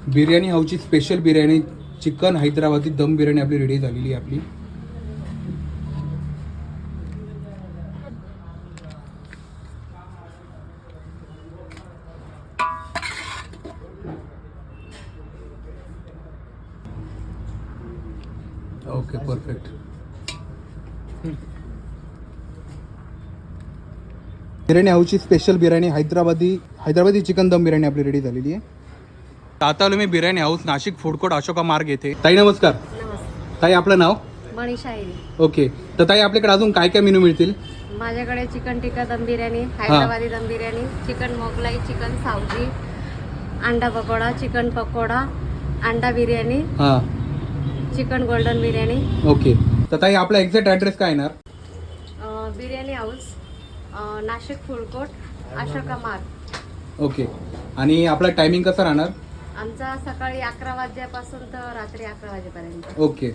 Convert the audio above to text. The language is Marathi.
बिर्याणी हाऊसची स्पेशल बिर्याणी चिकन हैदराबादी दम बिर्याणी आपली रेडी झालेली आहे आपली. Okay perfect. बिर्याणी हाऊसची स्पेशल बिर्याणी हैदराबादी चिकन दम बिर्याणी आपली रेडी झालेली आहे. आता आलो मी biryani house Nashik food court Ashoka Marg येथे. ताई नमस्कार. नमस्ते. ताई आपलं नाव? मनीषा आहे. ओके. तर ताई आपल्याकडे अजून काय काय मेनू मिळतील? माझ्याकडे चिकन टिक्का दम बिर्याणी, हैदराबादी दम बिर्याणी, चिकन मोगलाई, चिकन सावजी, अंडा पकोडा, चिकन पकोडा, अंडा बिर्याणी, हां चिकन गोल्डन बिर्याणी. ओके. तर ताई आपला एक्झॅक्ट ॲड्रेस काय येणार? Biryani house Nashik food court Ashoka मार्ग. ओके. आणि आपला टायमिंग कसा राहणार? आमचा सकाळी 11 वाजल्यापासून तर रात्री 11 वाजेपर्यंत. ओके.